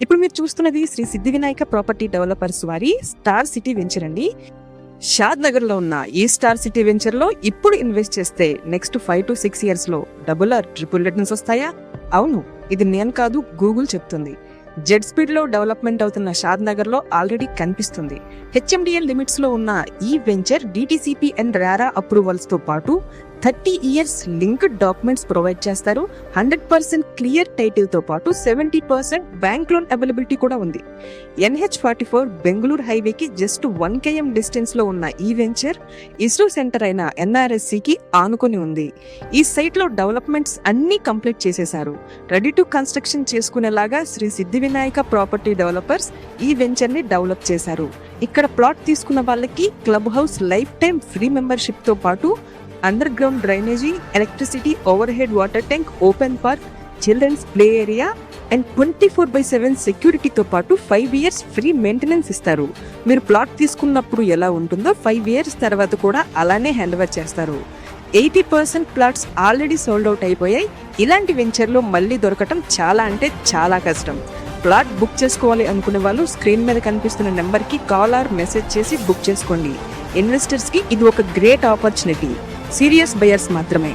ఇప్పుడు మీరు చూస్తున్నది శ్రీ సిద్ధి వినాయక ప్రాపర్టీ డెవలపర్స్ వారి స్టార్ సిటీ వెంచర్ అండి. షాద్ నగర్ లో ఉన్న ఈ స్టార్ సిటీ వెంచర్ లో ఇప్పుడు ఇన్వెస్ట్ చేస్తే నెక్స్ట్ 5 to 6 years లో డబుల్ ఆర్ ట్రిపుల్ రిటర్న్స్ వస్తాయా? అవును, ఇది నేను కాదు, గూగుల్ చెప్తుంది. జెడ్ స్పీడ్ లో డెవలప్మెంట్ అవుతున్న షాద్ నగర్ లో ఆల్రెడీ కనిపిస్తుంది. హెచ్ఎండిఎల్ లిమిట్స్ లో ఉన్న ఈ వెంచర్ డిటిసిపి అండ్ రారా అప్రూవల్స్ తో పాటు 30 years లింక్డ్ డాక్యుమెంట్స్ ప్రొవైడ్ చేస్తారు. 100% క్లియర్ టైటిల్ తో పాటు 70% బ్యాంక్ లోన్ అవైలబిలిటీ కూడా ఉంది. NH44 బెంగళూరు హైవేకి జస్ట్ 1 km డిస్టెన్స్ లో ఉన్న ఈ వెంచర్ ఇస్రో సెంటర్ అయిన NRSC కి ఆనుకొని ఉంది. ఈ సైట్ లో డెవలప్మెంట్స్ అన్ని కంప్లీట్ చేసేశారు. రెడీ టు కన్స్ట్రక్షన్ చేసుకునేలాగా శ్రీ సిద్ధి వినాయక ప్రాపర్టీ డెవలపర్స్ ఈ వెంచర్ ని డెవలప్ చేశారు. ఇక్కడ ప్లాట్ తీసుకున్న వాళ్ళకి club house lifetime free membership తో పాటు underground drainage, electricity, overhead water tank, open park, children's play area and 24/7 సెక్యూరిటీతో పాటు 5 years ఫ్రీ మెయింటెనెన్స్ ఇస్తారు. మీరు ప్లాట్ తీసుకున్నప్పుడు ఎలా ఉంటుందో 5 years తర్వాత కూడా అలానే హ్యాండ్ ఓవర్ చేస్తారు. 80% ప్లాట్స్ ఆల్రెడీ సోల్డ్ అవుట్ అయిపోయాయి. ఇలాంటి వెంచర్లో మళ్ళీ దొరకటం చాలా అంటే చాలా కష్టం. ప్లాట్ బుక్ చేసుకోవాలి అనుకునే వాళ్ళు స్క్రీన్ మీద కనిపిస్తున్న నెంబర్కి కాల్ ఆర్ మెసేజ్ చేసి బుక్ చేసుకోండి. ఇన్వెస్టర్స్కి ఇది ఒక గ్రేట్ ఆపర్చునిటీ. సీరియస్ బయర్స్ మాత్రమే.